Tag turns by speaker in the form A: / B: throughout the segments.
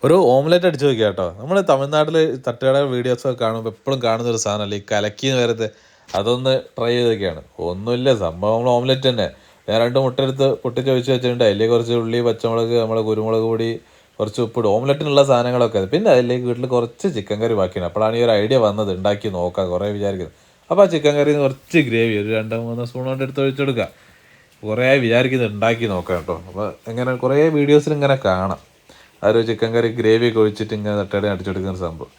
A: ഒരു ഓംലെറ്റ് അടിച്ചു നോക്കിയാ കേട്ടോ. നമ്മൾ തമിഴ്നാട്ടിൽ തട്ടുകട വീഡിയോസൊക്കെ കാണുമ്പോൾ എപ്പോഴും കാണുന്ന ഒരു സാധനമല്ല ഈ കലക്കി നേരത്തെ. അതൊന്ന് ട്രൈ ചെയ്തൊക്കെയാണ്. ഒന്നുമില്ല, സംഭവം നമ്മൾ ഓംലെറ്റ് തന്നെ. ഞാൻ 2 മുട്ട എടുത്ത് പൊട്ടിച്ച് ഒഴിച്ച് വെച്ചിട്ടുണ്ട്. അതിലേക്ക് കുറച്ച് ഉള്ളി, പച്ചമുളക്, നമ്മളെ കുരുമുളക് പൊടി, കുറച്ച് ഉപ്പിടും. ഓംലെറ്റിനുള്ള സാധനങ്ങളൊക്കെ. പിന്നെ അതിലേക്ക് വീട്ടിൽ കുറച്ച് ചിക്കൻ കറി ബാക്കിയാണ്. അപ്പോഴാണ് ഈ ഒരു ഐഡിയ വന്നത്, ഉണ്ടാക്കി നോക്കാം കുറേ വിചാരിക്കുന്നത്. അപ്പോൾ ആ ചിക്കൻ കറിയിൽ നിന്ന് കുറച്ച് ഗ്രേവി ഒരു 2-3 സ്പൂൺ കൊണ്ട് എടുത്ത് ഒഴിച്ചെടുക്കുക. കുറേ വിചാരിക്കുന്നത് ഉണ്ടാക്കി നോക്കാം കേട്ടോ. അപ്പോൾ ഇങ്ങനെ കുറേ വീഡിയോസിൽ ഇങ്ങനെ കാണാം ആ ഒരു ചിക്കൻ കറി ഗ്രേവിയൊക്കെ ഒഴിച്ചിട്ട് ഇങ്ങനെ തട്ടയുടെ അടിച്ചെടുക്കുന്ന സംഭവം.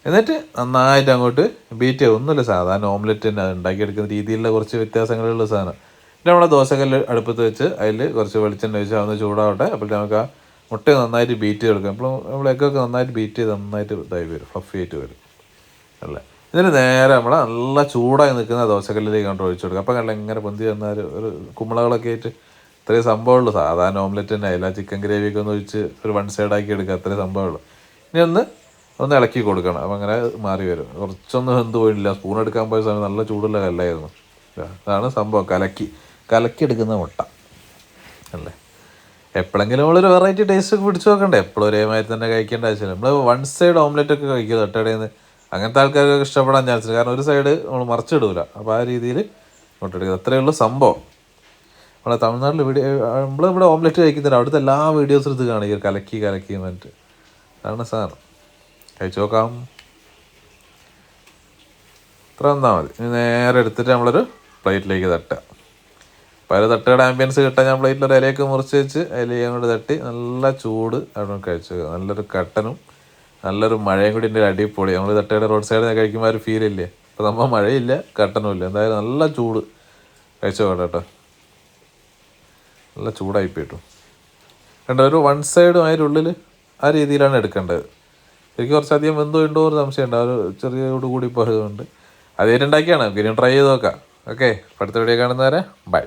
A: എന്നിട്ട് നന്നായിട്ട് അങ്ങോട്ട് ബീറ്റ് ചെയ്യുക. ഒന്നുമില്ല, സാധാരണ ഓംലെറ്റ് തന്നെ ഉണ്ടാക്കിയെടുക്കുന്ന രീതിയിലുള്ള കുറച്ച് വ്യത്യാസങ്ങളുള്ള സാധനം. പിന്നെ നമ്മളെ ദോശക്കല്ല് അടുപ്പത്ത് വെച്ച് അതിൽ കുറച്ച് വെളിച്ചെണ്ണ ഒഴിച്ച് അതൊന്ന് ചൂടാവട്ടെ. അപ്പോൾ നമുക്ക് ആ മുട്ട നന്നായിട്ട് ബീറ്റ് ചെയ്തെടുക്കാം. അപ്പോൾ നമ്മൾ എഗ്ഗൊക്കെ നന്നായിട്ട് ബീറ്റ് ചെയ്ത് നന്നായിട്ട് ഇതായി വരും, ഫ്ലഫി ആയിട്ട് വരും അല്ലേ. ഇതിന് നേരെ നമ്മളെ നല്ല ചൂടായി നിൽക്കുന്ന ദോശക്കല്ലിലേക്ക് കണ്ട് ഒഴിച്ചു കൊടുക്കുക. അപ്പോൾ കണ്ട എങ്ങനെ പൊന്തി വന്നാൽ ഒരു കുമ്പളകളൊക്കെ ആയിട്ട് ഇത്രയും സംഭവമുള്ളൂ. സാധാരണ ഓംലെറ്റ് തന്നെ അതിൽ ചിക്കൻ ഗ്രേവിയൊക്കെ ഒന്ന് ഒഴിച്ച് ഒരു 1 സൈഡാക്കി എടുക്കുക, അത്രയും സംഭവമുള്ളൂ. ഇനി ഒന്ന് ഇളക്കി കൊടുക്കണം. അപ്പം അങ്ങനെ മാറി വരും. കുറച്ചൊന്നും വെന്ത് പോയിട്ടില്ല. സ്പൂൺ എടുക്കാൻ പോയ സമയം നല്ല ചൂടുള്ള കല്ലായിരുന്നു. അതാണ് സംഭവം, കലക്കി എടുക്കുന്ന മുട്ട അല്ലേ. എപ്പോഴെങ്കിലും നമ്മളൊരു വെറൈറ്റി ടേസ്റ്റ് ഒക്കെ പിടിച്ചു നോക്കണ്ടേ. എപ്പോഴും ഒരേമാതിരി തന്നെ കഴിക്കേണ്ട ആവശ്യമില്ല. നമ്മൾ 1 സൈഡ് ഓംലെറ്റ് ഒക്കെ കഴിക്കുക തട്ടടയിൽ നിന്ന്. അങ്ങനത്തെ ആൾക്കാർക്കൊക്കെ ഇഷ്ടപ്പെടാൻ ചാൻസ് ഉണ്ട്. കാരണം ഒരു സൈഡ് നമ്മൾ മറിച്ചിടൂല. അപ്പോൾ ആ രീതിയിൽ മുട്ട എടുക്കുക, അത്രയേ ഉള്ളൂ സംഭവം. നമ്മളെ തമിഴ്നാട്ടിൽ നമ്മളിവിടെ ഓംലെറ്റ് കഴിക്കുന്നുണ്ട്. അവിടുത്തെ എല്ലാ വീഡിയോസും ഇത് കാണുക, കലക്കി എന്നിട്ട്. അതാണ് സാധനം. കഴിച്ചു നോക്കാം. ഇത്ര തന്നാൽ മതി. ഇനി നേരെ എടുത്തിട്ട് നമ്മളൊരു പ്ലേറ്റിലേക്ക് തട്ടുക. അപ്പോൾ അതിൽ തട്ടുകയുടെ ആംബിയൻസ് കിട്ടാൻ ഞാൻ പ്ലേറ്റിലൊരു ഇലയൊക്കെ മുറിച്ച് വെച്ച് അതിലേക്ക് അങ്ങോട്ട് തട്ടി നല്ല ചൂട് അവിടെ കഴിച്ചു. നല്ലൊരു കട്ടനും നല്ലൊരു മഴയും കൂടി എൻ്റെ അടിപൊളി. നമ്മൾ തട്ടുകയുടെ റോഡ് സൈഡിൽ കഴിക്കുമ്പോൾ ഒരു ഫീൽ ഇല്ലേ. അപ്പോൾ നമ്മൾ മഴയില്ല കട്ടനും ഇല്ല, എന്തായാലും നല്ല ചൂട്. കഴിച്ചു നോക്കട്ടെ കേട്ടോ. നല്ല ചൂടായിപ്പോയി കേട്ടോ. കണ്ട ഒരു 1 സൈഡും അതിനുള്ളിൽ ആ രീതിയിലാണ് എടുക്കേണ്ടത്. എനിക്ക് കുറച്ചധികം വെന്തോ ഉണ്ടോ ഒരു സംശയമുണ്ട്. ആ ഒരു ചെറിയോട് കൂടി പോയതുകൊണ്ട് അതേറ്റുണ്ടാക്കിയാണ്. പിന്നെ ട്രൈ ചെയ്ത് നോക്കാം. ഓക്കെ, അടുത്ത വീഡിയോ കാണുന്നവരെ ബൈ.